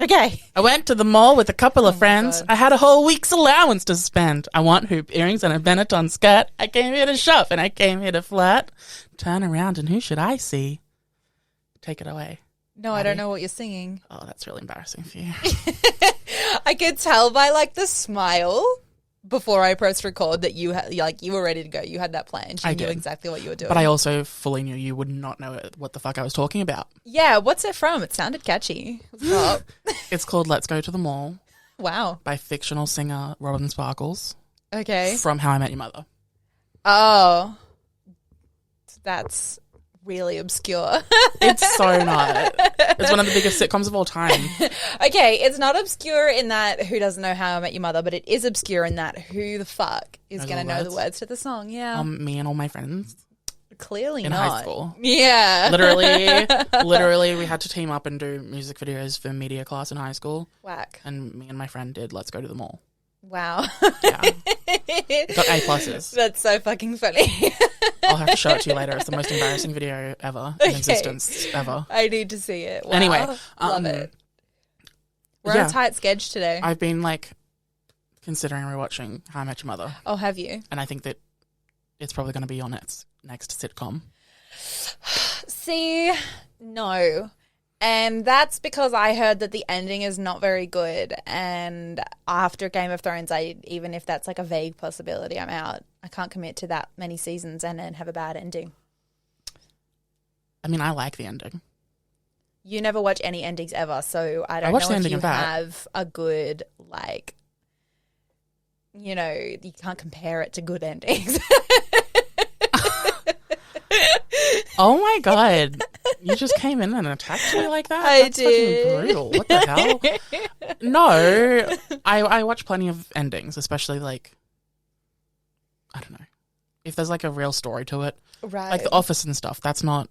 Okay. I went to the mall with a couple of friends. God. I had a whole week's allowance to spend. I want hoop earrings and a Benetton skirt. I came here to shop and I came here to flirt. Turn around and who should I see? Take it away. No, Maddie. I don't know what you're singing. Oh, that's really embarrassing for you. I could tell by like the smile before I pressed record that you you were ready to go. You had that planned. You knew exactly what you were doing. But I also fully knew you would not know what the fuck I was talking about. Yeah, what's it from? It sounded catchy. What's up? It's called Let's Go to the Mall Wow. by fictional singer Robin Sparkles Okay. from How I Met Your Mother. Oh, that's really obscure. It's so not. It's one of the biggest sitcoms of all time. Okay, it's not obscure in that who doesn't know How I Met Your Mother, but it is obscure in that who the fuck is Knows going to all know the the words to the song? Yeah. Me and all my friends Clearly in not. high school. Yeah. Literally, we had to team up and do music videos for media class in high school. Whack. And me and my friend did Let's Go to the Mall. Wow. Yeah. Got A+. That's so fucking funny. I'll have to show it to you later. It's the most embarrassing video ever in existence ever. I need to see it. Wow. Anyway, love it. We're on a tight schedule today. I've been considering rewatching How I Met Your Mother. Oh, have you? And I think that it's probably going to be on its next sitcom. See, no. And that's because I heard that the ending is not very good. And after Game of Thrones, even if that's like a vague possibility, I'm out. I can't commit to that many seasons and then have a bad ending. I mean, I like the ending. You never watch any endings ever, so I don't watched know the if ending you of that. have a good, you can't compare it to good endings. Oh my God. You just came in and attacked me like that? I That's did. fucking brutal. What the hell? No. I watch plenty of endings, especially I don't know. If there's a real story to it. Right. Like The Office and stuff, that's not...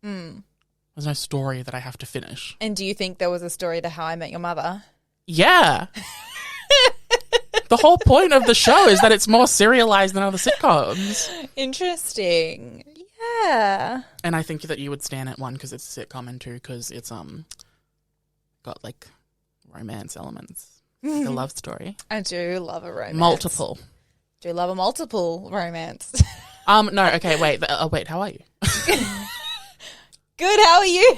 There's no story that I have to finish. And do you think there was a story to How I Met Your Mother? Yeah. The whole point of the show is that it's more serialized than other sitcoms. Interesting. Yeah. And I think that you would stand at one because it's a sitcom and two because it's got romance elements. Like a love story. I do love a romance. Multiple. Do love a multiple romance. No, okay, wait. Wait, how are you? Good, how are you?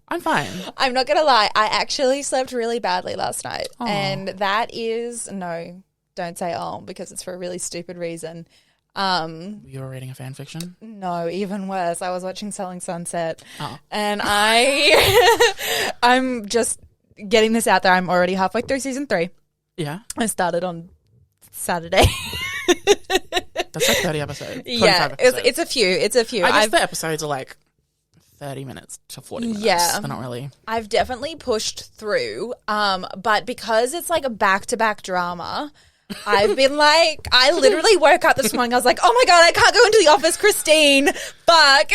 I'm fine. I'm not going to lie. I actually slept really badly last night. Aw. And that is, no, don't say because it's for a really stupid reason. You were reading a fan fiction? No, even worse. I was watching Selling Sunset. Oh. And I'm just getting this out there. I'm already halfway through season 3. Yeah. I started on Saturday. That's 30 episodes. 25 Yeah, episodes. it's a few. It's a few. I guess the episodes are 30 minutes to 40 minutes. Yeah. They're not really... I've definitely pushed through, but because it's a back-to-back drama, I've been I literally woke up this morning, I was like, oh my God, I can't go into the office, Christine, fuck.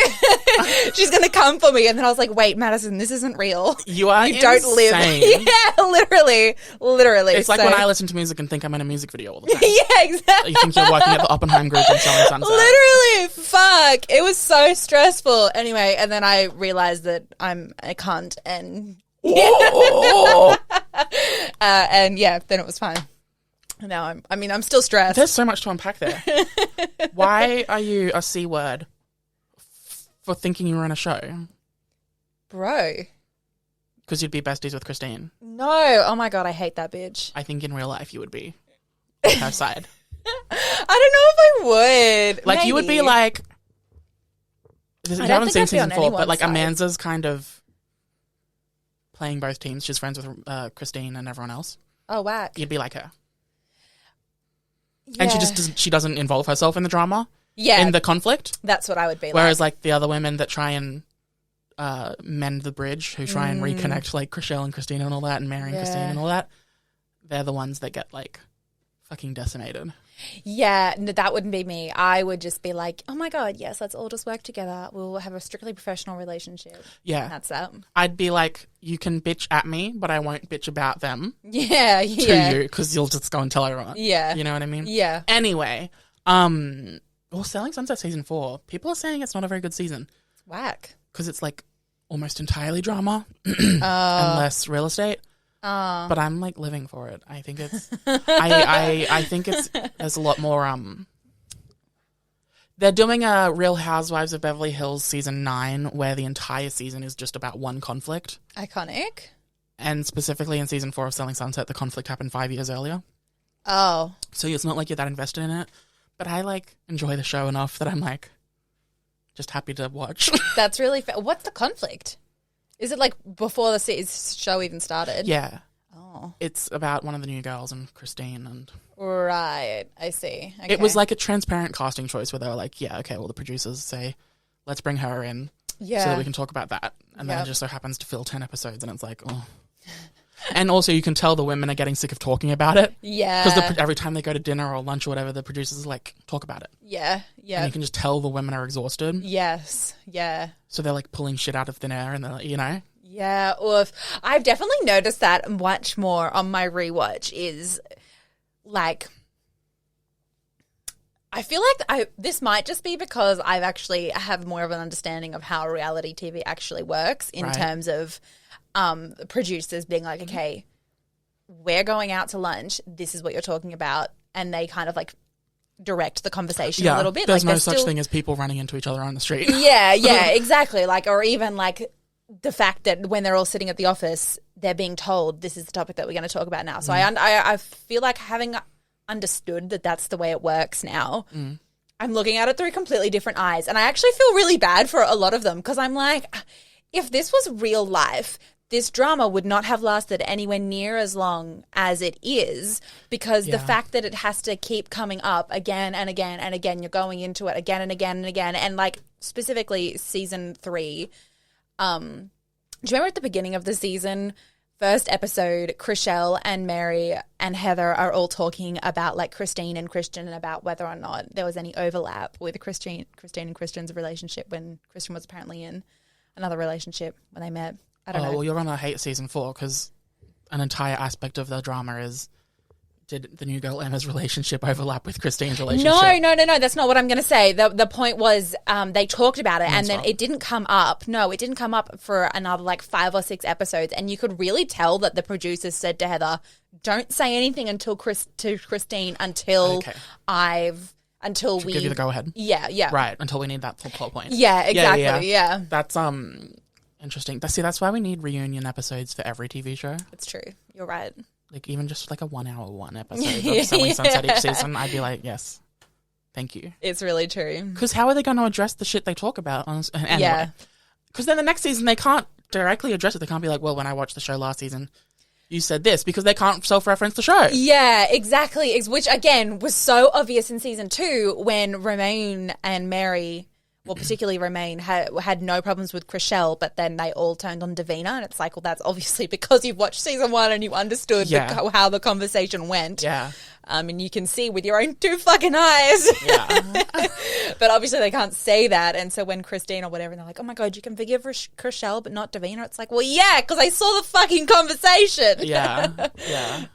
She's going to come for me. And then I was like, wait, Madison, this isn't real. You don't live. Yeah, literally. It's like when I listen to music and think I'm in a music video all the time. Yeah, exactly. You think you're working at the Oppenheim Group and Selling Sunset. Literally, fuck. It was so stressful. Anyway, and then I realized that I'm a cunt and... and yeah, then it was fine. Now I'm still stressed. There's so much to unpack there. Why are you a C word for thinking you were in a show? Bro. Because you'd be besties with Christine. No. Oh my God, I hate that bitch. I think in real life you would be on her side. I don't know if I would. You would be you haven't seen season 4, but Amanda's kind of playing both teams. She's friends with Christine and everyone else. Oh, whack. You'd be like her. Yeah. And she doesn't involve herself in the drama. Yeah. In the conflict. That's what I would be Whereas the other women that try and mend the bridge, who try and reconnect Chriselle and Christina and all that, and Mary and Christine and all that, they're the ones that get fucking decimated. Yeah, no, that wouldn't be me. I would just be like, oh my God, yes, let's all just work together. We'll have a strictly professional relationship. Yeah. And that's that. I'd be like, you can bitch at me, but I won't bitch about them to you, because you'll just go and tell everyone. Yeah. You know what I mean? Yeah. Anyway, Selling Sunset season 4, people are saying it's not a very good season. Whack. Because it's almost entirely drama and less real estate. But I'm like living for it. I think it's I think there's a lot more they're doing a Real Housewives of Beverly Hills season 9 where the entire season is just about one conflict. Iconic. And specifically in season 4 of Selling Sunset, the conflict happened 5 years earlier. Oh. So it's not like you're that invested in it. But I like enjoy the show enough that I'm like just happy to watch. That's really what's the conflict? Is it like before the show even started? Yeah. Oh. It's about one of the new girls and Christine and... Right. I see. Okay. It was like a transparent casting choice where they were like, yeah, okay, well, the producers say, let's bring her in so that we can talk about that. And then it just so happens to fill 10 episodes and it's like, oh. And also you can tell the women are getting sick of talking about it. Yeah. Because every time they go to dinner or lunch or whatever, the producers like, talk about it. Yeah. Yeah. And you can just tell the women are exhausted. Yes. Yeah. So they're like pulling shit out of thin air and they're like, you know? Yeah. Oof. I've definitely noticed that much more on my rewatch is like... I feel like this might just be because I have more of an understanding of how reality TV actually works in terms of producers being like, okay, we're going out to lunch. This is what you're talking about. And they kind of like direct the conversation a little bit. There's like, no such thing as people running into each other on the street. Yeah, exactly. Like, or even like the fact that when they're all sitting at the office, they're being told this is the topic that we're going to talk about now. So I feel like having understood that that's the way it works now. I'm looking at it through completely different eyes. And I actually feel really bad for a lot of them because I'm like, if this was real life, this drama would not have lasted anywhere near as long as it is because the fact that it has to keep coming up again and again and again, you're going into it again and again and again. And like specifically season 3, do you remember at the beginning of the season, first episode, Chriselle and Mary and Heather are all talking about like Christine and Christian and about whether or not there was any overlap with Christine and Christian's relationship when Christian was apparently in another relationship when they met. I don't know. Well, you're going to hate season 4 because an entire aspect of the drama is did the new girl Emma's relationship overlap with Christine's relationship? No. That's not what I'm going to say. The point was they talked about it and then it didn't come up. No, it didn't come up for another like 5 or 6 episodes. And you could really tell that the producers said to Heather, don't say anything to Christine until until we... give you the go-ahead. Yeah. Right, until we need that plot point. Yeah, exactly, yeah. That's interesting. See, that's why we need reunion episodes for every TV show. It's true. You're right. Like, even just like a 1 hour one episode of Selling Sunset each season, I'd be like, yes, thank you. It's really true. Because how are they going to address the shit they talk about? Anyway. Because then the next season, they can't directly address it. They can't be like, well, when I watched the show last season, you said this, because they can't self-reference the show. Yeah, exactly. Which, again, was so obvious in season 2 when Romaine and Mary... Well, particularly Romaine had no problems with Chriselle, but then they all turned on Davina, and it's like, well, that's obviously because you've watched season 1 and you understood how the conversation went. Yeah. And you can see with your own 2 fucking eyes. Yeah. But obviously they can't say that, and so when Christine or whatever, they're like, oh my God, you can forgive Chriselle but not Davina. It's like, well, yeah, because I saw the fucking conversation. Yeah.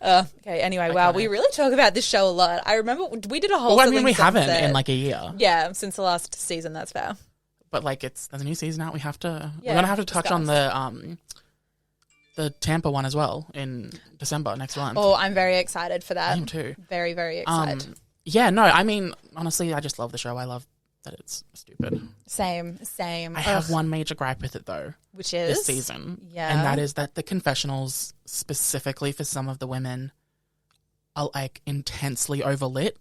Okay, anyway, wow, we really talk about this show a lot. I remember we did a whole... Well, I mean, we haven't in like a year. Yeah, since the last season, that's fair. But like, there's a new season out. We're gonna have to touch on the Tampa one as well in December next month. Oh, I'm very excited for that. Me too. Very, very excited. Yeah, no, I mean, honestly, I just love the show. I love that it's stupid. Same. I have one major gripe with it though, which is this season. Yeah, and that is that the confessionals, specifically for some of the women, are like intensely overlit.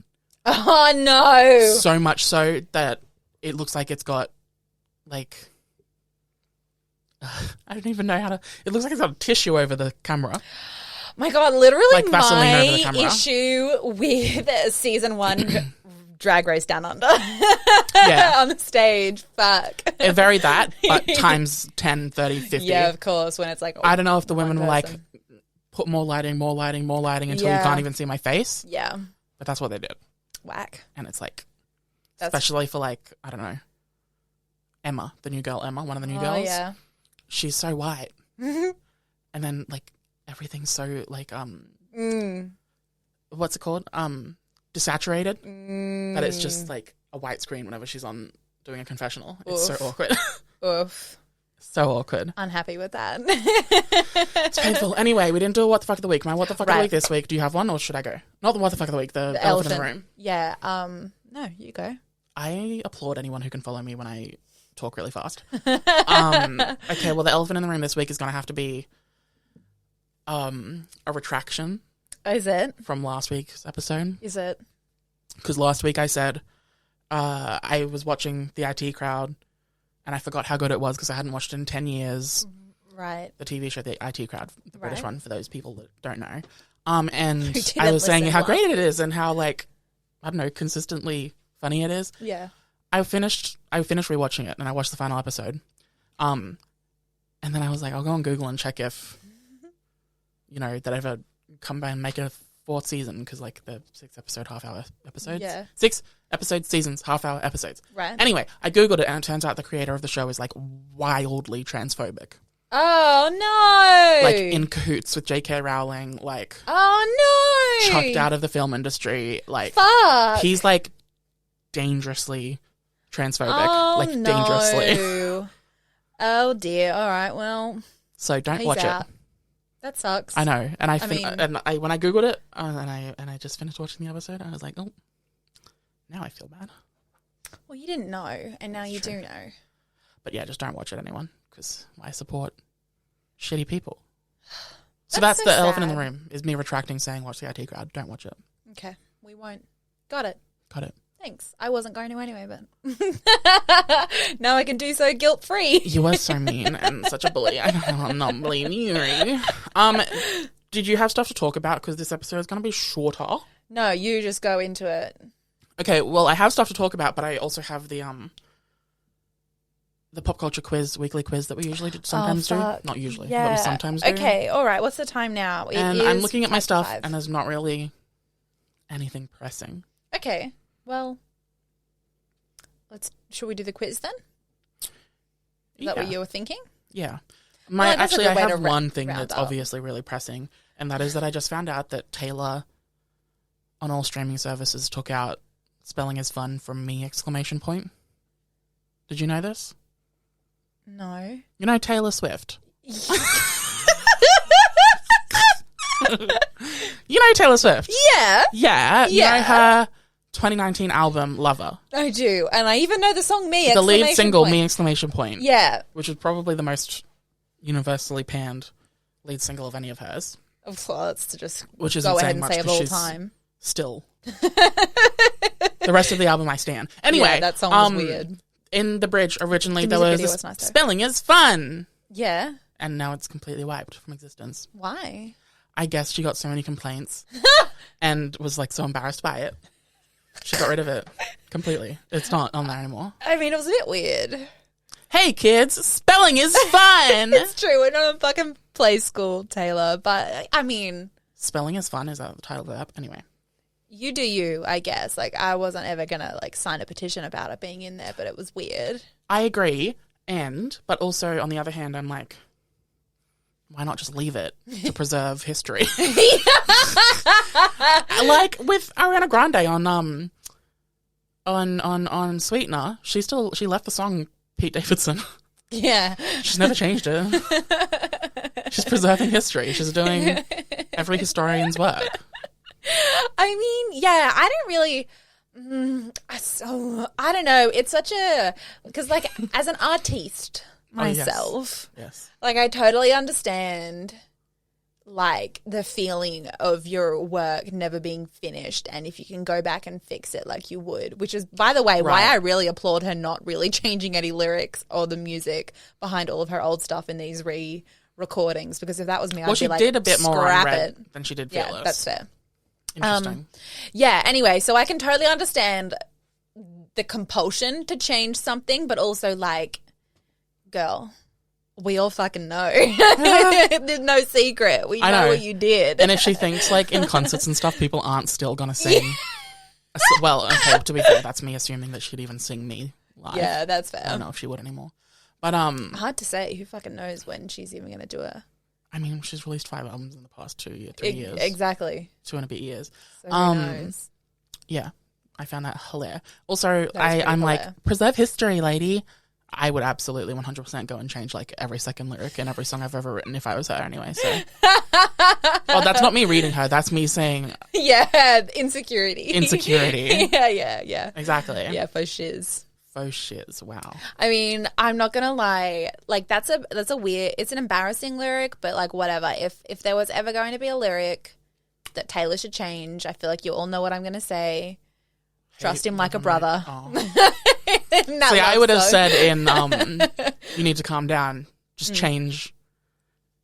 Oh no! So much so that it looks like it's got like. I don't even know how to... It looks like it's got a tissue over the camera. My God, literally like Vaseline over the my camera. issue with season 1 Drag Race Down Under on the stage. Fuck. Very that, but times 10, 30, 50. Yeah, of course, when it's like... I don't know if the women were like, put more lighting until you can't even see my face. Yeah. But that's what they did. Whack. And it's like, especially for like, I don't know, Emma, the new girl Emma, one of the new girls. Yeah. She's so white. And then like everything's so like what's it called? Desaturated. That it's just like a white screen whenever she's on doing a confessional. It's so awkward. Oof. So awkward. Unhappy with that. It's painful. Anyway, we didn't do a what the fuck of the week. My what the fuck of the week this week. Do you have one or should I go? Not the what the fuck of the week, the elephant in the room. Yeah. No, you go. I applaud anyone who can follow me when I talk really fast. Okay, well, the elephant in the room this week is going to have to be a retraction. Is it? From last week's episode. Is it? Because last week I said I was watching the IT Crowd and I forgot how good it was because I hadn't watched it in 10 years. Right. The TV show, the IT Crowd, the British one, for those people that don't know. And I was saying how great it is and how, like, I don't know, consistently funny it is. Yeah. I finished rewatching it and I watched the final episode. And then I was like, I'll go on Google and check if, you know, they'd ever come back and make a 4th season because, like, the 6-episode half-hour episodes. Yeah. 6-episode seasons, half-hour episodes. Right. Anyway, I Googled it and it turns out the creator of the show is, like, wildly transphobic. Oh, no. Like, in cahoots with J.K. Rowling, like... Oh, no. Chucked out of the film industry. Like... Fuck. He's, like, dangerously transphobic. Oh, like, no. dangerously. Oh, dear. All right, well... So, don't watch it. That sucks. I know. And mean... when I Googled it, and I just finished watching the episode, I was like, oh, now I feel bad. Well, you didn't know, and now you do know. But yeah, just don't watch it, anyone, because I support shitty people. So that's the elephant in the room, is me retracting saying watch the IT Crowd. Don't watch it. Okay, we won't. Got it. Thanks. I wasn't going to anyway, but now I can do so guilt-free. You were so mean and such a bully. I'm not believing you. Did you have stuff to talk about? Because this episode is going to be shorter. No, you just go into it. Okay, well, I have stuff to talk about, but I also have the pop culture quiz, weekly quiz that we usually sometimes do. Not usually, but we sometimes do. Okay, all right. What's the time now? I'm looking at my stuff, and there's not really anything pressing. Okay, well, should we do the quiz then? Is that what you were thinking? Yeah. I have one thing that's obviously really pressing, and that is that I just found out that Taylor on all streaming services took out spelling is fun from me, ! Did you know this? No. You know Taylor Swift? You know Taylor Swift? Yeah. Yeah. You know her 2019 album, Lover. I do. And I even know the song Me! The lead single, Me! Yeah. Which is probably the most universally panned lead single of any of hers. Well, that's just which go ahead and say of all time. Still. The rest of the album I stand. Anyway. Yeah, that song was weird. In the bridge, originally, there was nice, spelling is fun. Yeah. And now it's completely wiped from existence. Why? I guess she got so many complaints and was like so embarrassed by it. She got rid of it completely. It's not on there anymore. I mean, it was a bit weird. Hey, kids, spelling is fun. It's true. We're not in fucking play school, Taylor. But, I mean... Spelling is fun. Is that the title of the app? Anyway. You do you, I guess. Like, I wasn't ever going to, like, sign a petition about it being in there, but it was weird. I agree. But also, on the other hand, I'm like, why not just leave it to preserve history? Like, with Ariana Grande on Sweetener, she left the song Pete Davidson. Yeah. She's never changed it. She's preserving history. She's doing every historian's work. I mean, yeah, I don't really... I don't know. It's such a... Because, like, as an artiste myself, yes. Like, I totally understand, like, the feeling of your work never being finished, and if you can go back and fix it like you would, which is, by the way, why I really applaud her not really changing any lyrics or the music behind all of her old stuff in these re-recordings, because if that was me, I'd be like, she did a bit more on Red it. than she did Fearless. Yeah, that's fair. Interesting. Yeah, anyway, so I can totally understand the compulsion to change something, but also, like, girl, we all fucking know. There's no secret. We know what you did. And if she thinks, like, in concerts and stuff, people aren't still going to sing. Well, okay, to be fair, that's me assuming that she'd even sing Me live. Yeah, that's fair. I don't know if she would anymore. But hard to say. Who fucking knows when she's even going to do it? I mean, she's released 5 albums in the past 3 years. Exactly. 2 and a bit years. So who knows? Yeah, I found that hilarious. Also, I'm like, preserve history, lady. I would absolutely 100% go and change like every second lyric in every song I've ever written if I was her anyway. So, well, that's not me reading her. That's me saying, yeah, insecurity. Yeah. Exactly. Yeah, for shiz. Faux shiz. Wow. I mean, I'm not gonna lie. Like that's a weird. It's an embarrassing lyric, but like whatever. If there was ever going to be a lyric that Taylor should change, I feel like you all know what I'm gonna say. Trust him like a brother. Oh. See, I would have said in You Need to Calm Down, just change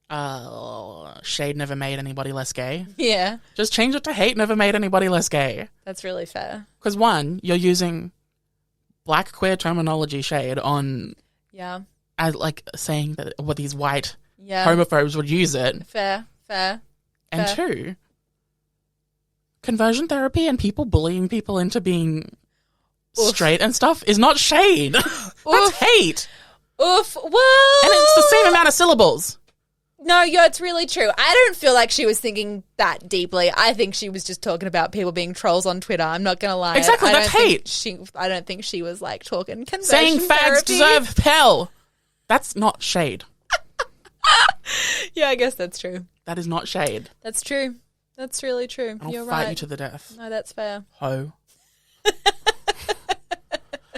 Shade never made anybody less gay. Yeah. Just change it to Hate never made anybody less gay. That's really fair. Because one, you're using black queer terminology, Shade, on as like saying that what these white homophobes would use it. Fair. And two, conversion therapy and people bullying people into being straight and stuff is not shade. That's hate. Oof. Well, and it's the same amount of syllables. No, yeah, it's really true. I don't feel like she was thinking that deeply. I think she was just talking about people being trolls on Twitter. I'm not going to lie. Exactly, that's hate. I don't think she was like talking conversion saying fags deserve hell. That's not shade. Yeah, I guess that's true. That is not shade. That's true. That's really true. I'll You're fight right. you to the death. No, that's fair. Ho.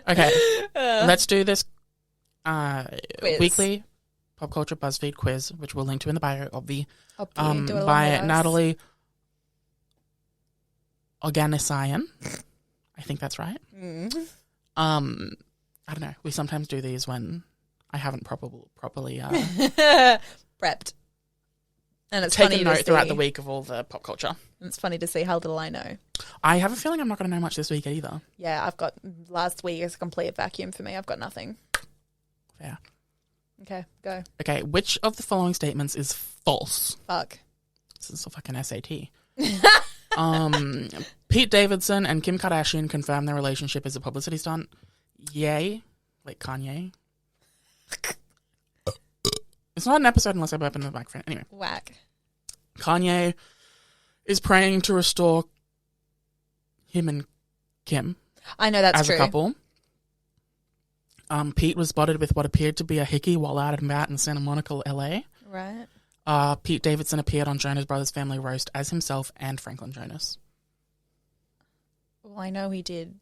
Okay, let's do this weekly pop culture BuzzFeed quiz, which we'll link to in the bio of the by Natalie Organisian. I think that's right. I don't know. We sometimes do these when I haven't properly prepped. And it's taken note throughout the week of all the pop culture. And it's funny to see how little I know. I have a feeling I'm not going to know much this week either. Yeah, I've got last week is a complete vacuum for me. I've got nothing. Fair. Okay, go. Okay, which of the following statements is false? Fuck. This is a fucking SAT. Pete Davidson and Kim Kardashian confirmed their relationship is a publicity stunt. Yay. Like Kanye. It's not an episode unless I burp in the microphone. Anyway. Whack. Kanye is praying to restore him and Kim. I know that's true. As a couple. Pete was spotted with what appeared to be a hickey while out and about in Santa Monica, LA. Right. Pete Davidson appeared on Jonas Brothers Family Roast as himself and Franklin Jonas. Well, I know he did.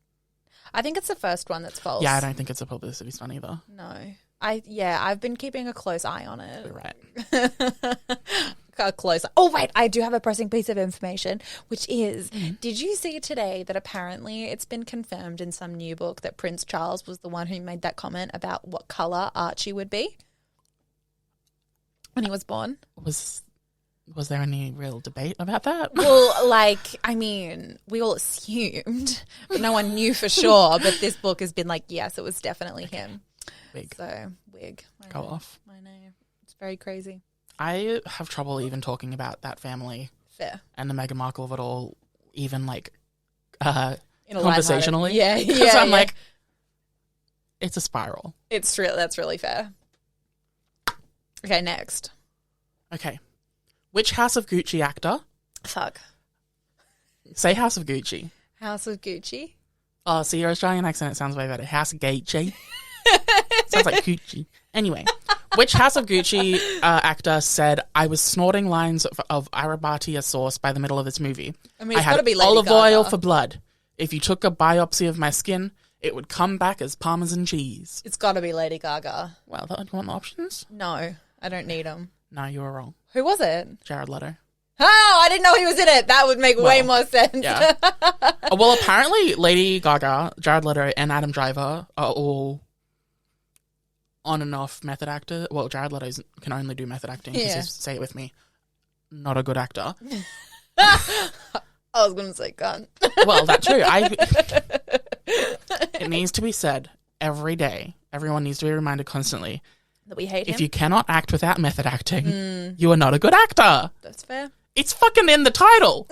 I think it's the first one that's false. Yeah, I don't think it's a publicity stunt either. No. I've been keeping a close eye on it. You're right. Oh, wait, I do have a pressing piece of information, which is, did you see today that apparently it's been confirmed in some new book that Prince Charles was the one who made that comment about what colour Archie would be when he was born? Was there any real debate about that? Well, like, I mean, we all assumed, but no one knew for sure, but this book has been like, yes, it was definitely him. Wig. So, wig. Go off. I know. It's very crazy. I have trouble even talking about that family. Fair. And the Meghan Markle of it all, even like In conversationally. Yeah. Because I'm like, it's a spiral. That's really fair. Okay, next. Okay. Which House of Gucci actor? Fuck. Say House of Gucci. House of Gucci? Oh, see, your Australian accent sounds way better. House of Gucci. Sounds like Gucci. Anyway, which House of Gucci actor said, I was snorting lines of Arabatia sauce by the middle of this movie? I mean, it's I got had to be Lady olive Gaga. oil for blood. If you took a biopsy of my skin, it would come back as Parmesan cheese. It's got to be Lady Gaga. Well, do you want the options? No, I don't need them. No, you were wrong. Who was it? Jared Leto. Oh, I didn't know he was in it. That would make way more sense. Yeah. Well, apparently Lady Gaga, Jared Leto, and Adam Driver are all on and off method actor. Well, Jared Leto can only do method acting because he's, say it with me, not a good actor. I was going to say gun. Well, that too. It needs to be said every day. Everyone needs to be reminded constantly that we hate him. If you cannot act without method acting, you are not a good actor. That's fair. It's fucking in the title.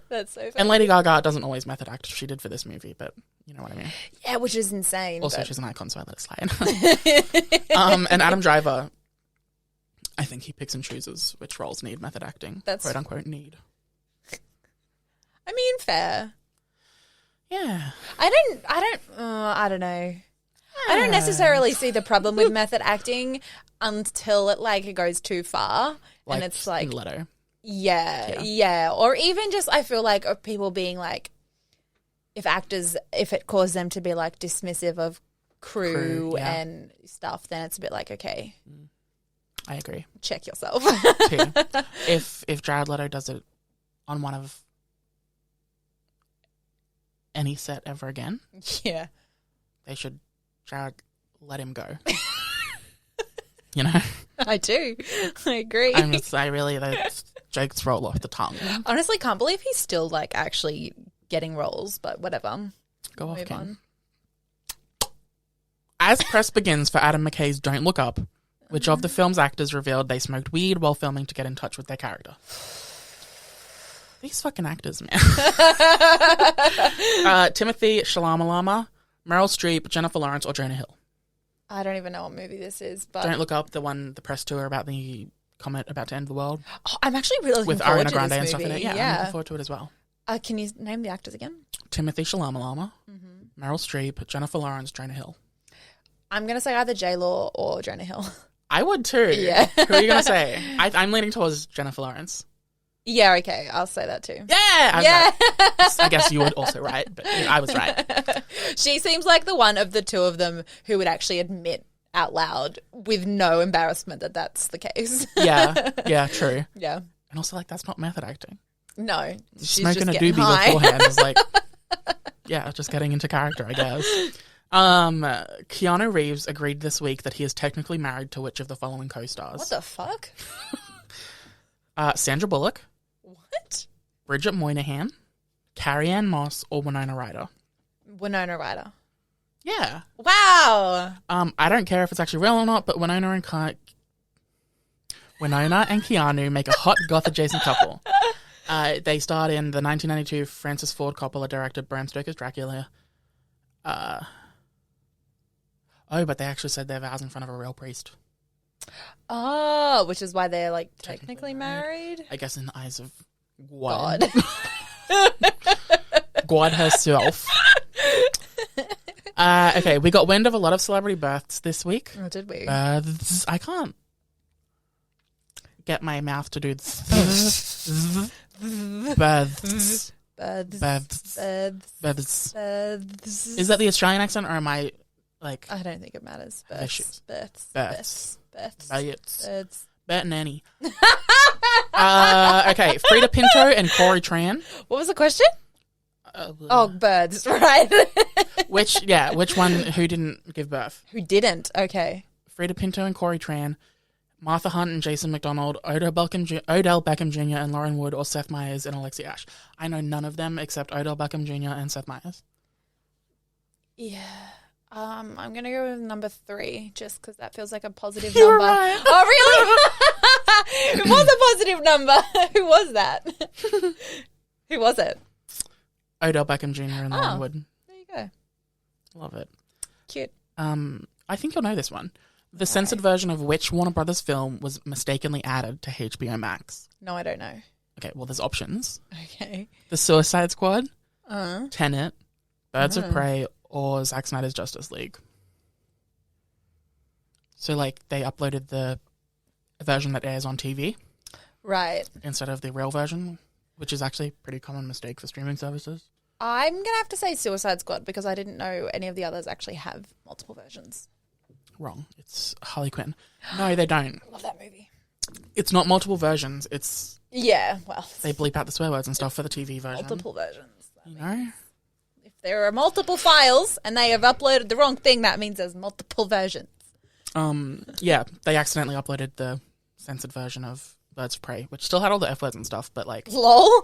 That's so funny. And Lady Gaga doesn't always method act. She did for this movie, but you know what I mean. Yeah, which is insane. Also, she's an icon, so I let it slide. And Adam Driver, I think he picks and chooses which roles need method acting. That's quote unquote need. I mean, fair. Yeah. I don't know. I don't necessarily see the problem with method acting until it like it goes too far, and it's like Leto. Yeah. Or even just I feel like of people being like, if it caused them to be like dismissive of crew and stuff, then it's a bit like, okay, I agree. Check yourself. Too. If Jared Leto does it on one of any set ever again, they should let him go. You know? I do. I agree. Those jokes roll off the tongue. Honestly, can't believe he's still like actually getting roles, but whatever. Go off, Ken. As press begins for Adam McKay's Don't Look Up, which of the film's actors revealed they smoked weed while filming to get in touch with their character? These fucking actors, man. Timothy Chalamet, Meryl Streep, Jennifer Lawrence, or Jonah Hill? I don't even know what movie this is, but Don't Look Up, the press tour about the comet about to end the world. Oh, I'm actually really looking with forward Ariana to Grande this and stuff in movie. it. Yeah, I'm looking forward to it as well. Can you name the actors again? Timothy Chalamet, Meryl Streep, Jennifer Lawrence, Jonah Hill. I'm going to say either J-Law or Jonah Hill. I would too. Yeah. Who are you going to say? I'm leaning towards Jennifer Lawrence. Yeah, okay. I'll say that too. Yeah! I guess you would also right, but I was right. She seems like the one of the two of them who would actually admit out loud with no embarrassment that that's the case. Yeah, true. Yeah. And also, like, that's not method acting. No. She's Smoking just a getting doobie high. beforehand is like, just getting into character, I guess. Keanu Reeves agreed this week that he is technically married to which of the following co-stars? What the fuck? Sandra Bullock. What? Bridget Moynihan, Carrie-Anne Moss, or Winona Ryder? Winona Ryder. Yeah. Wow. I don't care if it's actually real or not, but Winona and Keanu make a hot goth adjacent couple. They starred in the 1992 Francis Ford Coppola directed Bram Stoker's Dracula. But they actually said their vows in front of a real priest. Oh, which is why they're like technically married? I guess in the eyes of God. God. God herself. Okay, we got wind of a lot of celebrity births this week. Oh, did we? I can't get my mouth to do births. Births. Is that the Australian accent, or am I like? I don't think it matters. Births. Bert Nanny. Okay, Frida Pinto and Corey Tran. What was the question? Birds, right? Which one? Who didn't give birth? Who didn't? Okay. Frida Pinto and Corey Tran, Martha Hunt and Jason McDonald, Odell Beckham Jr. and Lauren Wood, or Seth Meyers and Alexia Ash. I know none of them except Odell Beckham Jr. and Seth Meyers. Yeah. I'm going to go with number 3 just because that feels like a positive You were number. right. Oh, really? It was a positive number. Who was that? Who was it? Odell Beckham Jr. and Lauren Wood. There you go. Love it. Cute. I think you'll know this one. The censored version of which Warner Brothers film was mistakenly added to HBO Max? No, I don't know. Okay, well, there's options. Okay. The Suicide Squad, Tenet, Birds of Prey, or Zack Snyder's Justice League. So, like, they uploaded the version that airs on TV. Right. Instead of the real version, which is actually a pretty common mistake for streaming services. I'm going to have to say Suicide Squad because I didn't know any of the others actually have multiple versions. Wrong. It's Harley Quinn. No, they don't. Love that movie. It's not multiple versions. It's... Yeah, well... They bleep out the swear words and stuff for the TV version. Multiple versions. You know? If there are multiple files and they have uploaded the wrong thing, that means there's multiple versions. Yeah, they accidentally uploaded the censored version of Birds of Prey, which still had all the F words and stuff, but like... LOL?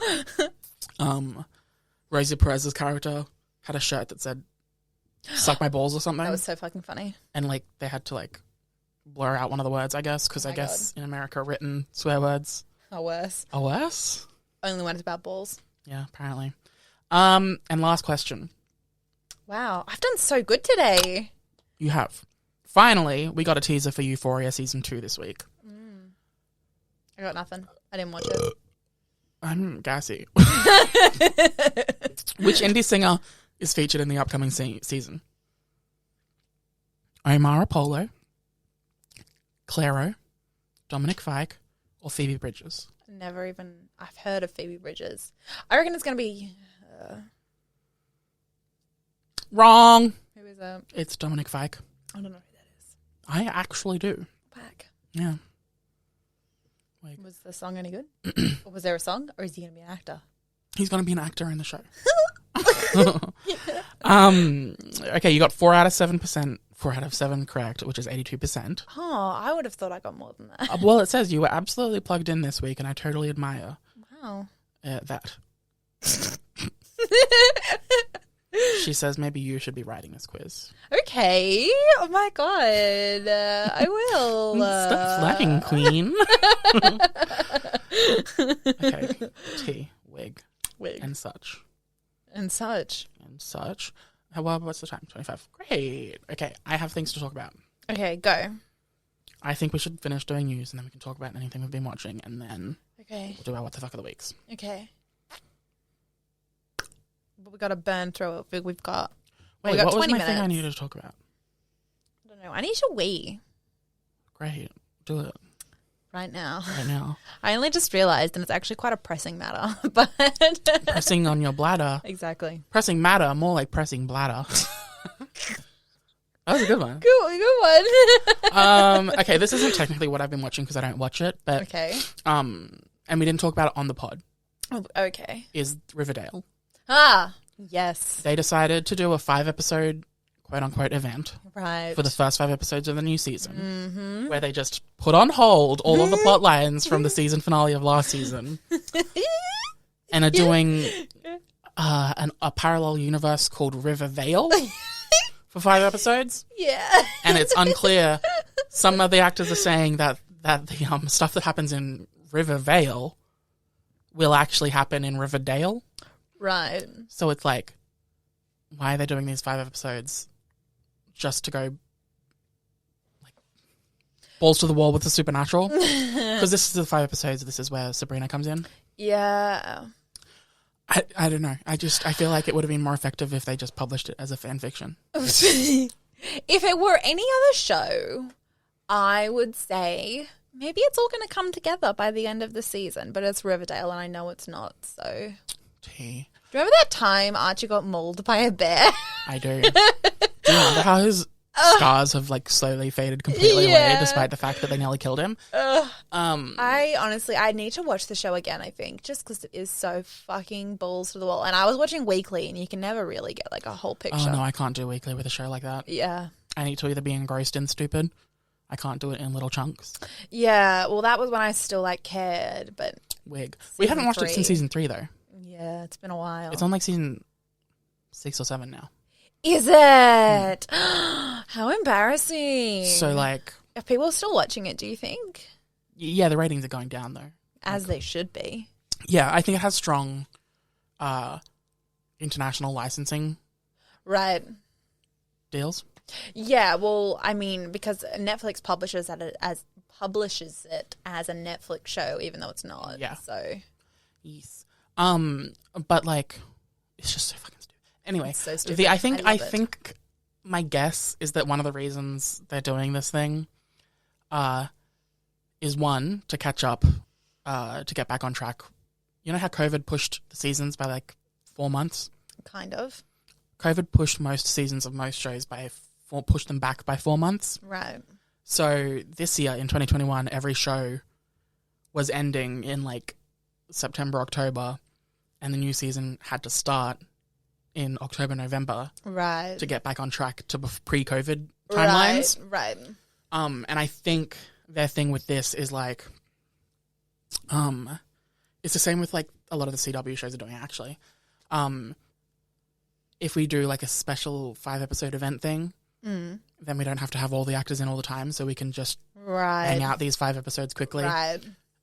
Rosie Perez's character had a shirt that said, suck my balls or something. That was so fucking funny. And like, they had to like blur out one of the words, I guess, because I guess in America written swear words are worse. Are worse? Only when it's about balls. Yeah, apparently. And last question. Wow, I've done so good today. You have. Finally, we got a teaser for Euphoria Season 2 this week. I got nothing. I didn't watch it. I'm gassy. Which indie singer is featured in the upcoming season? Omar Apollo, Claro, Dominic Fike, or Phoebe Bridges? I've heard of Phoebe Bridges. I reckon it's going to be... Wrong. Who is that? It's Dominic Fike. I don't know who that is. I actually do. Back. Yeah. Was the song any good? Or was there a song? Or is he going to be an actor? He's going to be an actor in the show. Okay, you got 4 out of 7%. 4 out of 7 correct, which is 82%. Oh, I would have thought I got more than that. Well, it says you were absolutely plugged in this week, and I totally admire that. She says maybe you should be writing this quiz. Okay. Oh my god. I will. Stop flagging, queen. Okay. T. Wig. And such. And such. Well, what's the time? 25. Great. Okay, I have things to talk about. Okay, go. I think we should finish doing news, and then we can talk about anything we've been watching, and then we'll do our what the fuck of the weeks. Okay. But we got to burn through it. We've got... Wait, what was my thing I needed to talk about? I don't know. I need to wee. Great. Do it. Right now. I only just realised, and it's actually quite a pressing matter. But pressing on your bladder. Exactly. Pressing matter, more like pressing bladder. That was a good one. Good one. Okay, this isn't technically what I've been watching because I don't watch it, but okay. And we didn't talk about it on the pod. Oh, okay. Is Riverdale. Ah, yes. They decided to do a 5-episode quote-unquote event for the first 5 episodes of the new season, where they just put on hold all of the plot lines from the season finale of last season and are doing a parallel universe called Riverdale for 5 episodes. Yeah. And it's unclear. Some of the actors are saying that the stuff that happens in Riverdale will actually happen in Riverdale. Right. So it's like, why are they doing these 5 episodes just to go like balls to the wall with the supernatural? Because this is the 5 episodes. This is where Sabrina comes in. Yeah. I don't know. I feel like it would have been more effective if they just published it as a fan fiction. If it were any other show, I would say maybe it's all going to come together by the end of the season, but it's Riverdale and I know it's not, so... T. Do you remember that time Archie got mauled by a bear? I do. Do you remember how his scars have like slowly faded completely away despite the fact that they nearly killed him? I need to watch the show again, I think, just because it is so fucking balls to the wall. And I was watching weekly and you can never really get like a whole picture. Oh no, I can't do weekly with a show like that. Yeah. I need to either be engrossed in stupid. I can't do it in little chunks. Yeah, well that was when I still like cared, but... Wig. We haven't watched it since season 3 though. Yeah, it's been a while. It's on like season 6 or 7 now. Is it? How embarrassing. So like... Are people still watching it, do you think? Yeah, the ratings are going down though. As they should be. Yeah, I think it has strong international licensing deals. Yeah, well, I mean, because Netflix publishes it as a Netflix show, even though it's not. Yeah. So. Yes. But like, it's just so fucking stupid. Anyway, it's so stupid. I think my guess is that one of the reasons they're doing this thing, is one to catch up, to get back on track. You know how COVID pushed the seasons by like 4 months? Kind of. COVID pushed most seasons of most shows pushed them back by 4 months. Right. So this year in 2021, every show was ending in like September, October, and the new season had to start in October, November. Right. To get back on track to pre-COVID timelines. Right. And I think their thing with this is like, it's the same with like a lot of the CW shows are doing actually. If we do like a special 5-episode event thing, then we don't have to have all the actors in all the time, so we can just hang out these 5 episodes quickly,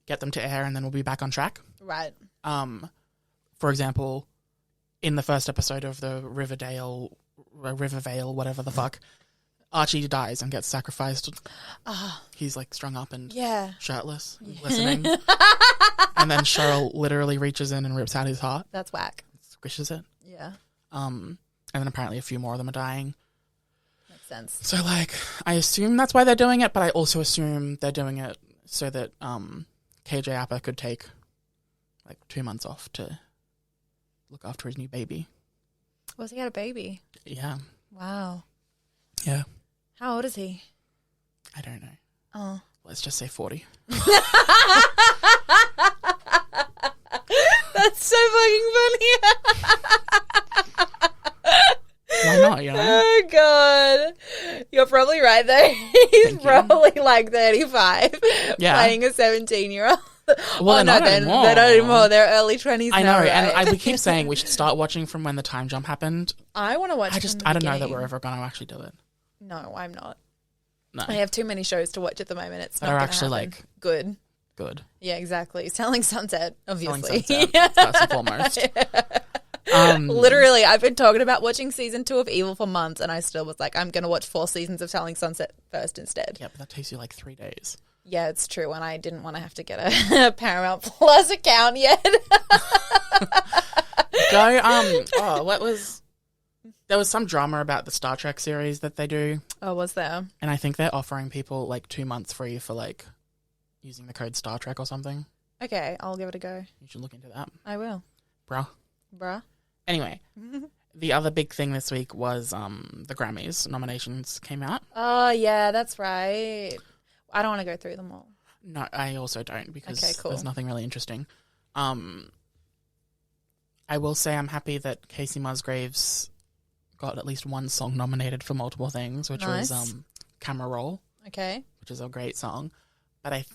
get them to air, and then we'll be back on track. Right. For example, in the first episode of the Riverdale, whatever the fuck, Archie dies and gets sacrificed. He's like strung up and shirtless, listening. And then Cheryl literally reaches in and rips out his heart. That's whack. Squishes it. Yeah. And then apparently a few more of them are dying. Makes sense. So, like, I assume that's why they're doing it, but I also assume they're doing it so that KJ Apa could take, like, 2 months off to look after his new baby. Was he had a baby? Yeah. Wow. Yeah. How old is he? I don't know. Oh. Let's just say 40. That's so fucking funny. Why not, you know? Oh, God. You're probably right, though. He's probably like 35, playing a 17-year-old. Well, they're not anymore. They're not anymore. They're early 20s I know, now, right? and we keep saying we should start watching from when the time jump happened. I want to watch I don't know that we're ever going to actually do it. No, I'm not. No. I have too many shows to watch at the moment. It's not that are actually happen. Like good. Yeah, exactly. Selling Sunset, obviously. Selling Sunset, first and foremost. Literally, I've been talking about watching season 2 of Evil for months, and I still was like, I'm going to watch 4 seasons of Selling Sunset first instead. Yeah, but that takes you like 3 days. Yeah, it's true, and I didn't want to have to get a Paramount Plus account yet. There was some drama about the Star Trek series that they do. Oh, was there? And I think they're offering people like 2 months free for like using the code Star Trek or something. Okay, I'll give it a go. You should look into that. I will. Bruh. Anyway, the other big thing this week was the Grammys nominations came out. Oh, yeah, that's right. I don't want to go through them all. No, I also don't because there's nothing really interesting. I will say I'm happy that Casey Musgraves got at least one song nominated for multiple things, which was Camera Roll. Okay. Which is a great song. But I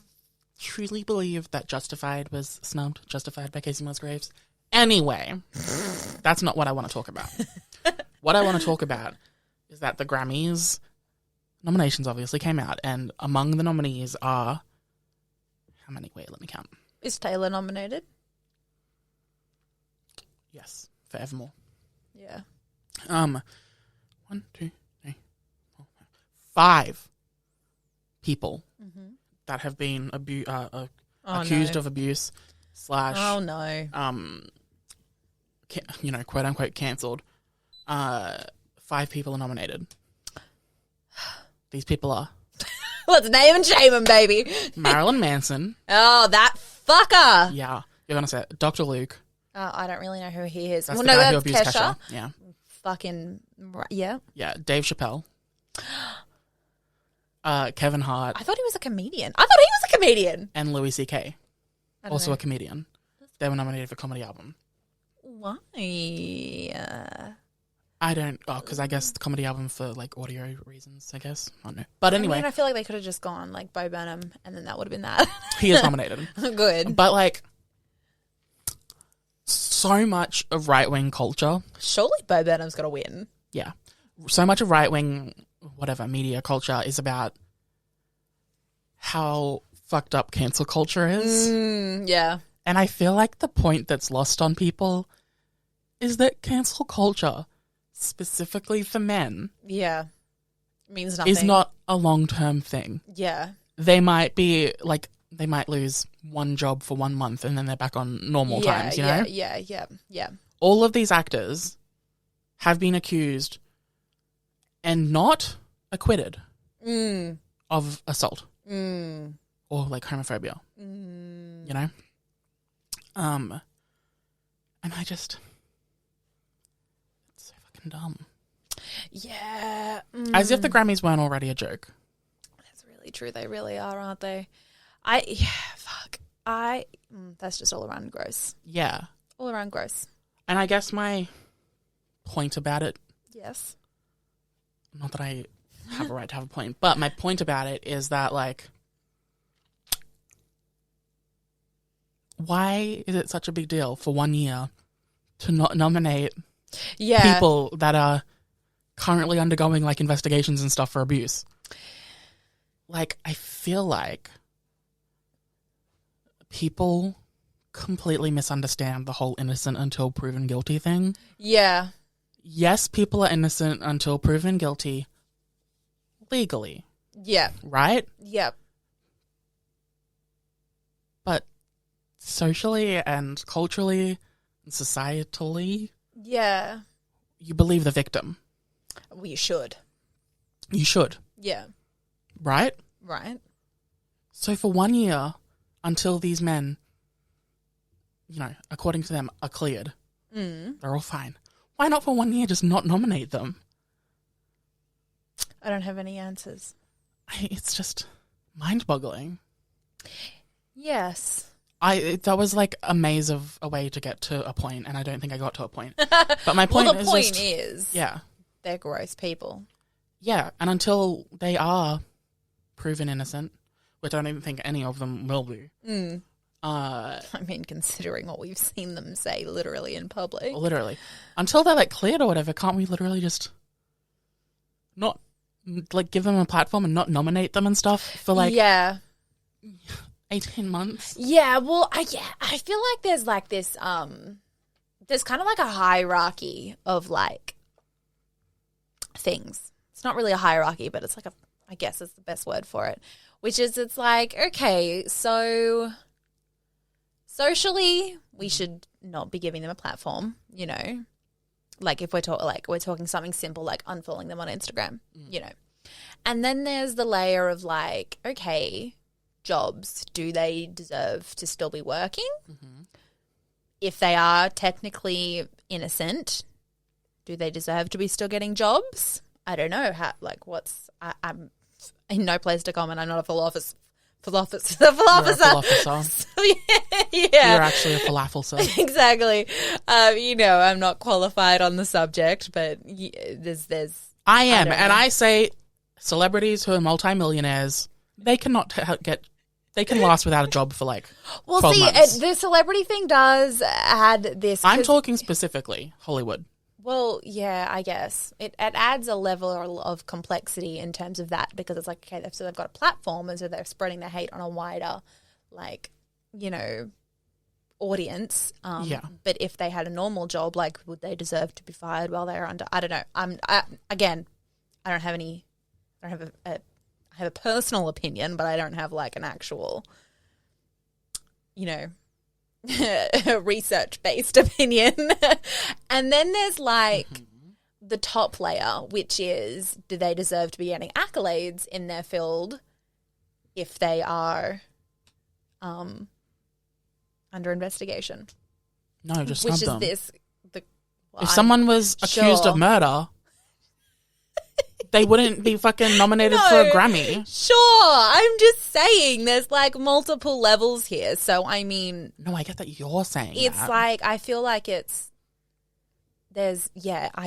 truly believe that Justified was snubbed, Justified by Casey Musgraves. Anyway, that's not what I want to talk about. What I want to talk about is that the Grammys nominations obviously came out, and among the nominees are... How many? Wait, let me count. Is Taylor nominated? Yes, for Evermore. Yeah. 1, 2, 3, 4, 5 people that have been accused of abuse / oh no, quote unquote cancelled. 5 people are nominated. These people are let's name and shame them, baby. Marilyn Manson. Oh, that fucker. Yeah, you're gonna say it. Dr. Luke. Oh, I don't really know who he is. That's the guy who abused Kesha. Yeah. Fucking yeah. Yeah, Dave Chappelle. Kevin Hart. I thought he was a comedian. And Louis C.K. Also a comedian. They were nominated for Comedy Album. Why? I don't... Oh, because I guess the Comedy Album for, like, audio reasons, I guess. I don't know. But anyway... I feel like they could have just gone, like, Bo Burnham, and then that would have been that. He is nominated. Good. But, like, so much of right-wing culture... Surely Bo Burnham's got to win. Yeah. So much of right-wing, media culture is about how fucked up cancel culture is. Yeah. And I feel like the point that's lost on people is that cancel culture, specifically for men, means nothing. Is not a long-term thing. Yeah. They might be like they might lose one job for 1 month and then they're back on normal times, you know? Yeah. All of these actors have been accused and not acquitted of assault or like homophobia, you know? And I just, it's so fucking dumb. Yeah. As if the Grammys weren't already a joke. That's really true. They really are, aren't they? That's just all around gross. Yeah. All around gross. And I guess my point about it. Yes. Not that I have a right to have a point, but my point about it is that, like, why is it such a big deal for 1 year to not nominate people that are currently undergoing, like, investigations and stuff for abuse? Like, I feel like people completely misunderstand the whole innocent until proven guilty thing. Yeah. Yes, people are innocent until proven guilty legally. Yeah. Right? Yep. But socially and culturally and societally, you believe the victim. Well, you should. You should. Yeah. Right? Right. So for 1 year, until these men, according to them, are cleared, they're all fine. Why not for 1 year just not nominate them? I don't have any answers. It's just mind-boggling. Yes. That was like a maze of a way to get to a point, and I don't think I got to a point. But my point is yeah, they're gross people. Yeah, and until they are proven innocent, which I don't even think any of them will be. I mean, considering what we've seen them say literally in public. Literally. Until they're like cleared or whatever, can't we literally just not like give them a platform and not nominate them and stuff for like 18 months? Yeah, well, I feel like there's like this there's kind of like a hierarchy of like things. It's not really a hierarchy, but it's like I guess it's the best word for it, which is it's like, okay, so socially we should not be giving them a platform, like if we're talking something simple like unfollowing them on Instagram, And then there's the layer of like, okay, jobs, do they deserve to still be working? Mm-hmm. If they are technically innocent, do they deserve to be still getting jobs? I don't know how. Like, I'm in no place to comment. I'm not a philosopher. You're a philosopher. Yeah, you're actually a falafel. Exactly. I'm not qualified on the subject, but there's. I am, and I say, celebrities who are multimillionaires, they cannot They can last without a job for like 12 months. The celebrity thing does add this. I'm talking specifically Hollywood. Well, yeah, I guess. It adds a level of complexity in terms of that because it's like, okay, so they've got a platform and so they're spreading their hate on a wider, audience. But if they had a normal job, like, would they deserve to be fired while they're under? I don't know. I have a personal opinion, but I don't have like an actual, research-based opinion. And then there's like the top layer, which is, do they deserve to be getting accolades in their field if they are under investigation? No, just snub them. If someone was accused of murder, they wouldn't be fucking nominated for a Grammy. Sure, I'm just saying there's like multiple levels here. So, I mean... No, I get that you're saying it's that. like, I feel like I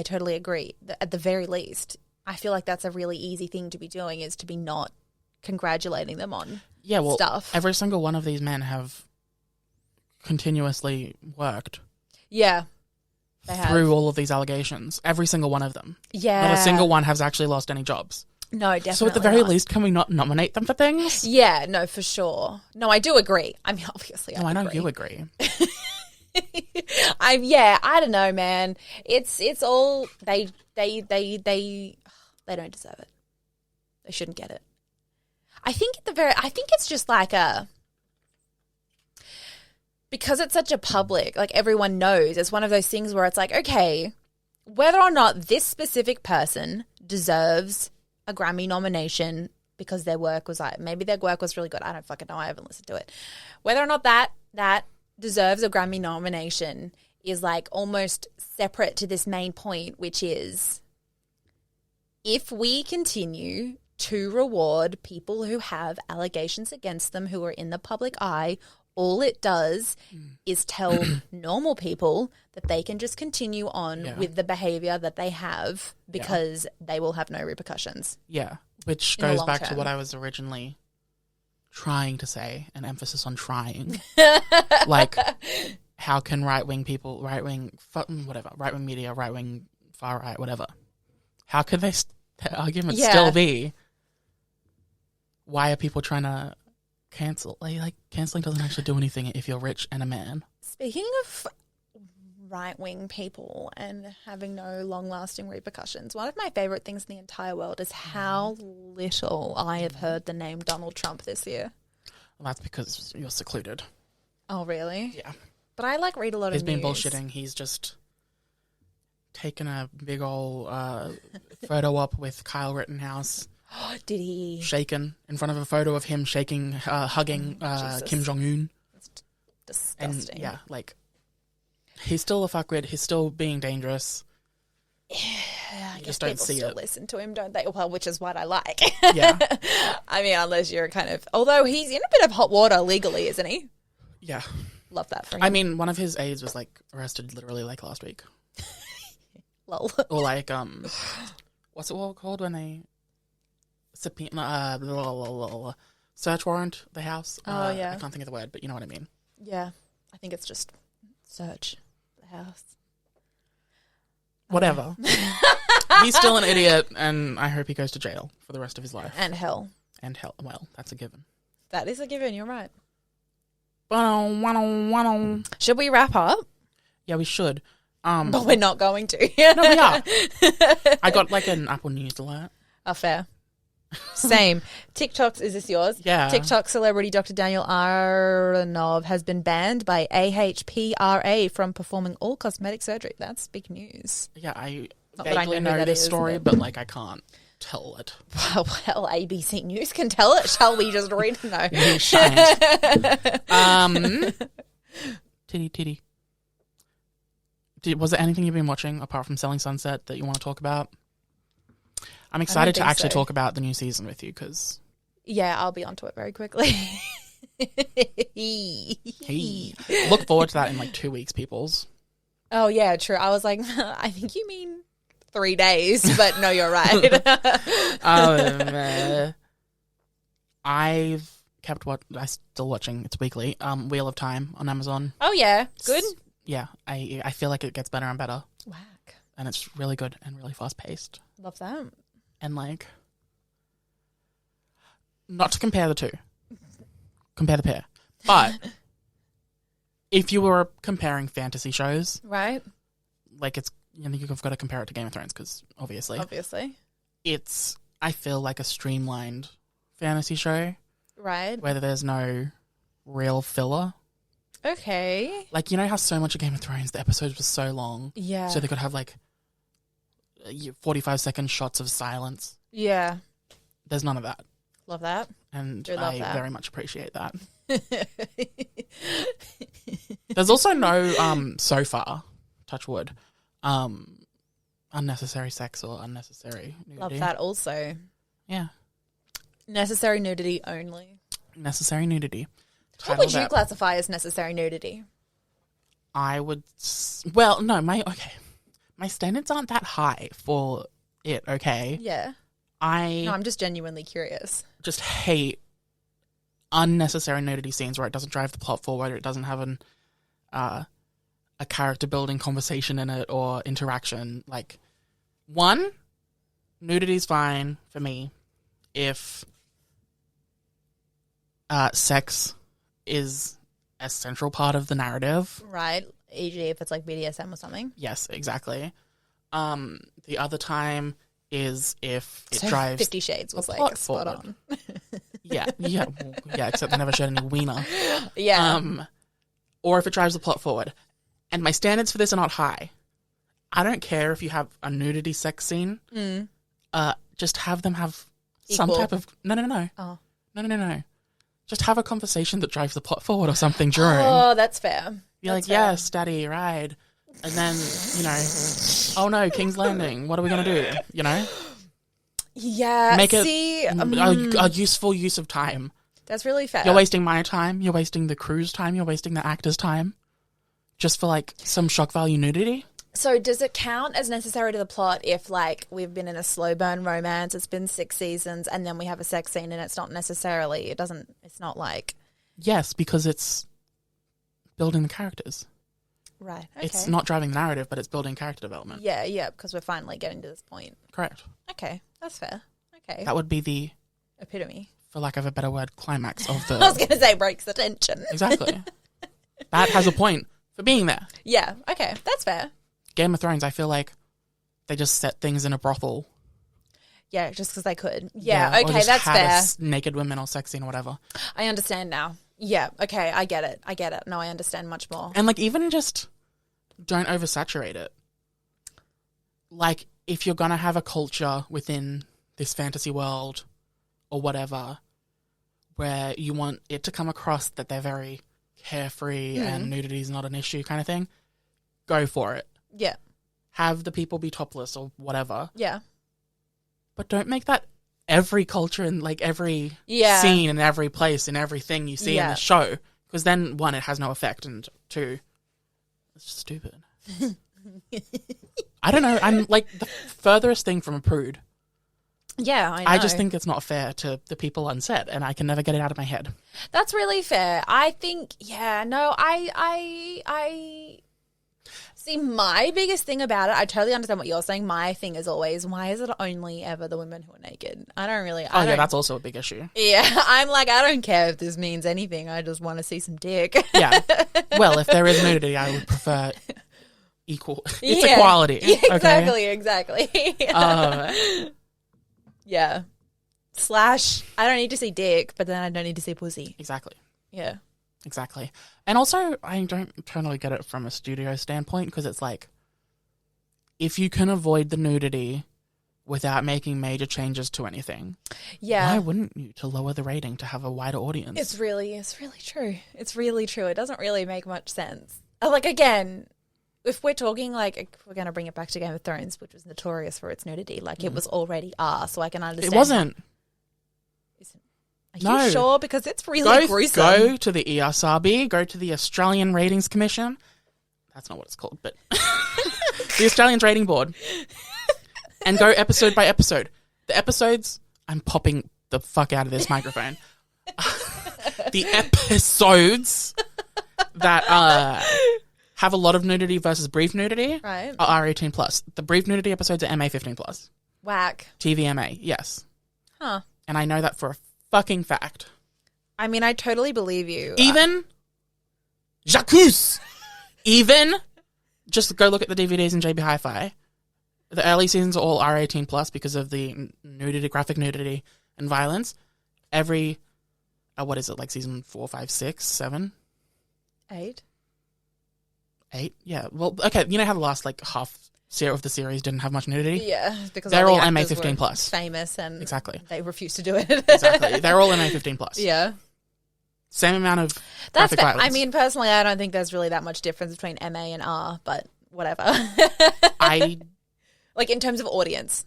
totally agree. At the very least, I feel like that's a really easy thing to be doing is to be not congratulating them on stuff. Every single one of these men have continuously worked. Yeah. Through all of these allegations. Every single one of them. Yeah. Not a single one has actually lost any jobs. No, definitely So at the very least, can we not nominate them for things? Yeah, no, for sure. No, I do agree. I mean, obviously I know you agree. I don't know, man. It's all they don't deserve it. They shouldn't get it. I think it's just like because it's such a public, like everyone knows, it's one of those things where it's like, okay, whether or not this specific person deserves a Grammy nomination because their work was maybe their work was really good. I don't fucking know. I haven't listened to it. Whether or not that deserves a Grammy nomination is like almost separate to this main point, which is if we continue to reward people who have allegations against them who are in the public eye, all it does is tell normal people that they can just continue on with the behavior that they have because they will have no repercussions. Yeah, which goes back to what I was originally trying to say, an emphasis on trying. Like, how can right-wing people, right-wing media, right-wing, far-right, whatever, how could their argument still be, why are people trying to cancel? Like canceling doesn't actually do anything if you're rich and a man. Speaking of right-wing people and having no long-lasting repercussions, one of my favorite things in the entire world is how little I have heard the name Donald Trump this year. Well, that's because you're secluded. Oh, really? Yeah. But I read a lot of news. He's been bullshitting. He's just taken a big old photo op with Kyle Rittenhouse. Did he? Shaken in front of a photo of him hugging Kim Jong-un. That's disgusting. And, yeah, like, he's still a fuckwit. He's still being dangerous. Yeah, I guess just don't people see still it. listen to him, don't they? Well, which is what I like. Yeah. I mean, unless you're kind of... Although he's in a bit of hot water legally, isn't he? Yeah. Love that for him. I mean, one of his aides was, like, arrested literally, like, last week. Lol. Or, like, what's it all called when they... search warrant the house? Oh, yeah. I can't think of the word, but you know what I mean. Yeah. I think it's just search the house. Whatever. He's still an idiot, and I hope he goes to jail for the rest of his life. And hell. And hell. Well, that's a given. That is a given, you're right. Should Should we wrap up? Yeah, we should. But we're not going to. No, we are. I got like an Apple News alert. Oh, fair. Same. TikToks, is this yours? Yeah. TikTok celebrity Dr. Daniel Aronov has been banned by AHPRA from performing all cosmetic surgery. That's big news. Yeah, I Not that I vaguely know who know that this is, story, but like I can't tell it. Well, ABC News can tell it. Shall we just read? No. You shan't. Titty. Was there anything you've been watching apart from Selling Sunset that you want to talk about? I'm excited to actually talk about the new season with you because... Yeah, I'll be onto it very quickly. Hey, look forward to that in like 2 weeks, peoples. Oh, yeah, true. I was like, I think you mean 3 days, but no, you're right. I've kept I'm still watching. It's weekly. Wheel of Time on Amazon. Oh, yeah. Good? Yeah, I feel like it gets better and better. Whack. And it's really good and really fast paced. Love that. And like, not to compare the two. Compare the pair. But if you were comparing fantasy shows, Right. like you've got to compare it to Game of Thrones because obviously it's, I feel like a streamlined fantasy show. Right. Where there's no real filler. Okay. Like, you know how so much of Game of Thrones, the episodes were so long? Yeah. So they could have like 45-second shots of silence. Yeah. There's none of that. Love that. And I very much appreciate that. There's also no, so far, touch wood, unnecessary sex or unnecessary nudity. Love that also. Yeah. Necessary nudity only. Necessary nudity. What would you classify as necessary nudity? I would... Well, no, my standards aren't that high for it, okay? Yeah. No, I'm just genuinely curious. Just hate unnecessary nudity scenes where it doesn't drive the plot forward, it doesn't have a character building conversation in it or interaction. Like, one, nudity's fine for me if sex is a central part of the narrative. Right. E.g. if it's like BDSM or something. Yes, exactly. The other time is if it so drives 50 Shades was like spot on. yeah, except they never showed any wiener. Yeah. Or if it drives the plot forward. And my standards for this are not high. I don't care if you have a nudity sex scene. Just have them have some type of... No. Oh. No. Just have a conversation that drives the plot forward or something during. Oh, that's fair. You're like, yes, daddy, ride. And then, oh no, King's Landing. What are we going to do? Yeah. Make it a useful use of time. That's really fair. You're wasting my time. You're wasting the crew's time. You're wasting the actor's time. Just for like some shock value nudity. So does it count as necessary to the plot if like we've been in a slow burn romance, it's been 6 seasons and then we have a sex scene and it's not necessarily, it's not like... Yes, because it's building the characters. Right, okay. It's not driving the narrative, but it's building character development. Yeah, because we're finally getting to this point. Correct. Okay, that's fair. Okay. That would be the... epitome. For lack of a better word, climax of the... I was going to say breaks the tension. Exactly. That has a point for being there. Yeah, okay, that's fair. Game of Thrones, I feel like they just set things in a brothel. Yeah, just because they could. Yeah, okay, that's fair. Naked women or sex scene or whatever. I understand now. Yeah, okay, I get it. No, I understand much more. And like even just don't oversaturate it. like, if you're going to have a culture within this fantasy world or whatever, where you want it to come across that they're very carefree and nudity is not an issue kind of thing, go for it. Yeah. Have the people be topless or whatever. Yeah. But don't make that every culture and, like, every scene and every place and everything you see in the show. Because then, one, it has no effect, and two, it's just stupid. I don't know. I'm, like, the furthest thing from a prude. Yeah, I know. I just think it's not fair to the people on set, and I can never get it out of my head. That's really fair. I think, I see, my biggest thing about it, I totally understand what you're saying. My thing is always, why is it only ever the women who are naked? I don't really... that's also a big issue. Yeah, I'm like, I don't care if this means anything. I just want to see some dick. Yeah. Well, if there is nudity, I would prefer equal... It's equality. Yeah, exactly. Yeah. / I don't need to see dick, but then I don't need to see pussy. Exactly. Yeah. Exactly. And also, I don't totally get it from a studio standpoint, because it's like, if you can avoid the nudity without making major changes to anything, why wouldn't you, to lower the rating, to have a wider audience? It's really true. It's really true. It doesn't really make much sense. Like, again, if we're talking, like, if we're going to bring it back to Game of Thrones, which was notorious for its nudity, like, it was already so I can understand. It wasn't. Are you sure? Because it's really gruesome. Go to the ESRB, go to the Australian Ratings Commission. That's not what it's called, but the Australian Rating Board. And go episode by episode. The episodes, I'm popping the fuck out of this microphone. The episodes that have a lot of nudity versus brief nudity are R18+. The brief nudity episodes are MA15+. Whack. TVMA, yes. Huh. And I know that for a fucking fact. I mean, I totally believe you. Even Jacques. Even just go look at the DVDs in JB Hi-Fi. The early seasons are all R18+ because of the nudity, graphic nudity, and violence. Every what is it, like season 4, 5, 6, 7, 8? 8? Yeah. Well, okay. You know how the last like half of the series didn't have much nudity? Yeah, because they're all the MA15+. Famous and exactly. They refuse to do it. Exactly. They're all MA15+. Yeah. Same amount of graphic violence. I mean, personally, I don't think there's really that much difference between MA and R, but whatever. Like, in terms of audience.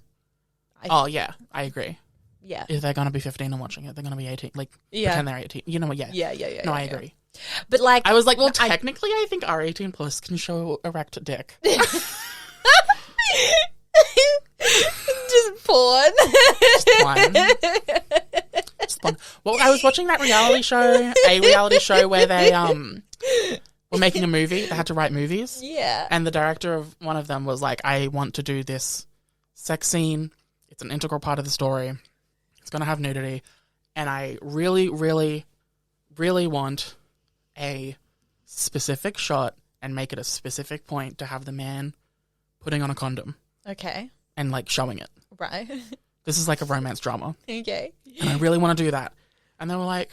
Yeah, I agree. Yeah. If they're going to be 15 and watching it, they're going to be 18. Like, pretend they're 18. You know what? Yeah. Yeah. No, I agree. But, like... I was like, well, technically, I think R18+ can show erect dick. Just porn. Just porn. Well, I was watching that reality show where they were making a movie. They had to write movies. Yeah. And the director of one of them was like, I want to do this sex scene. It's an integral part of the story. It's going to have nudity. And I really, really, really want a specific shot and make it a specific point to have the man putting on a condom. Okay. And, like, showing it. Right. This is like a romance drama. Okay. And I really want to do that. And they were like,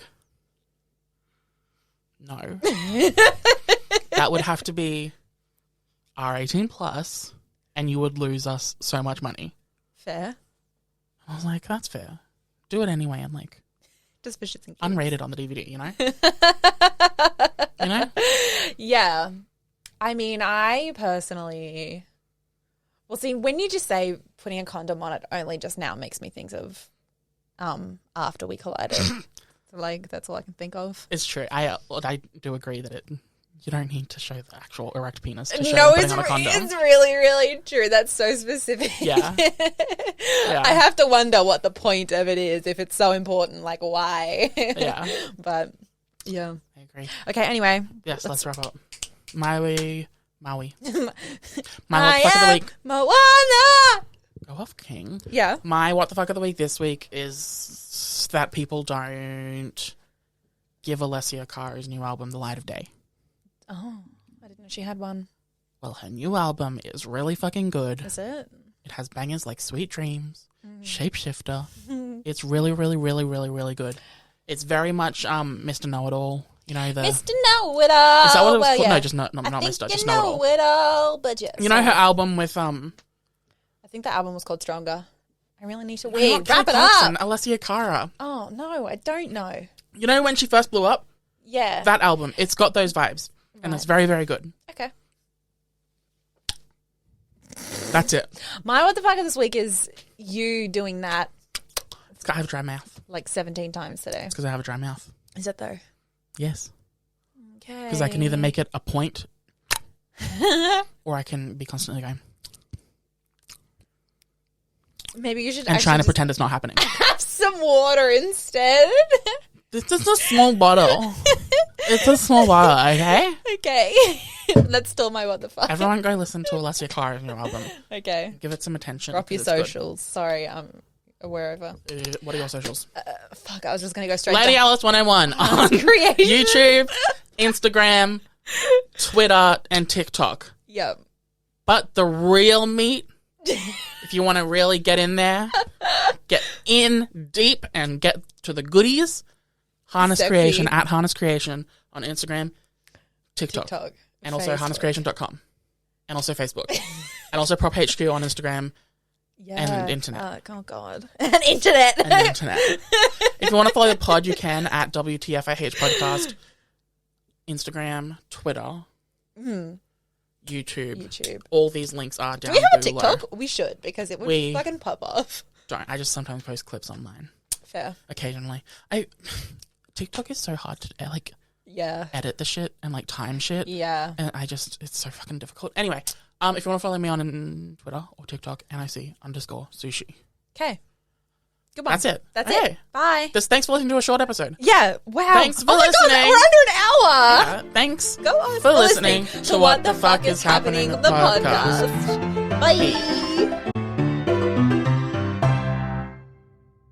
no. That would have to be R18+, and you would lose us so much money. Fair. I was like, that's fair. Do it anyway. I'm like, just for shits and gigs. Unrated on the DVD, you know? You know? Yeah. I mean, I personally... Well, see, when you just say putting a condom on it only just now makes me think of After We Collided. So, like, that's all I can think of. It's true. I do agree that you don't need to show the actual erect penis to show putting on a condom. It's really, really true. That's so specific. Yeah. I have to wonder what the point of it is, if it's so important, like, why? Yeah. But, yeah. I agree. Okay, anyway. Yes, let's wrap up. Maui. My what the fuck of the week. Moana! Go off, King. Yeah. My what the fuck of the week this week is that people don't give Alessia Cara's new album the light of day. Oh, I didn't know she had one. Well, her new album is really fucking good. Is it? It has bangers like Sweet Dreams, Shapeshifter. It's really, really, really, really, really good. It's very much Mr. Know-It-All. You know, Mr. Know-It-All. Is that what it was called? Yeah. No, just not Mr. Just Know-It-All. Know-It-All, but yes. You know her album with I think the album was called Stronger. I really need to Wrap it up. Alessia Cara. Oh, no, I don't know. You know when she first blew up? Yeah. That album. It's got those vibes. Right. And it's very, very good. Okay. That's it. My what the fuck of this week is you doing that. It's because I have a dry mouth. Like 17 times today. It's because I have a dry mouth. Is it though? Yes. Okay. Because I can either make it a point or I can be constantly going. Maybe you should and trying to pretend it's not happening. Have some water instead. This is a small bottle. It's a small bottle, okay? Okay. That's still my what the fuck. Everyone go listen to Alessia Cara's new album. Okay. Give it some attention. Drop your socials. Sorry, wherever. What are your socials? Fuck, I was just going to go straight Lady to Alice 101 on YouTube, Instagram, Twitter, and TikTok. Yep. But the real meat, if you want to really get in there, get in deep and get to the goodies, Harness Creation, at Harness Creation on Instagram, TikTok. And also harnesscreation.com. And also Facebook. And also Prop HQ on Instagram. Yeah. And internet. Oh, God. And internet. If you want to follow the pod, you can at WTFIH Podcast. Instagram, Twitter, YouTube. All these links are down below. Do we have a TikTok? We should, because it would fucking pop off. Don't. I just sometimes post clips online. Fair. Occasionally. TikTok is so hard to, edit the shit and, like, time shit. Yeah. And it's so fucking difficult. Anyway, if you want to follow me on Twitter or TikTok, NIC_sushi. Okay. Goodbye. That's it. That's it. Bye. Thanks for listening to a short episode. Yeah. Wow. Thanks for listening. God, we're under an hour. Yeah, thanks Go on for listening to What the Fuck is Happening, the podcast. Bye.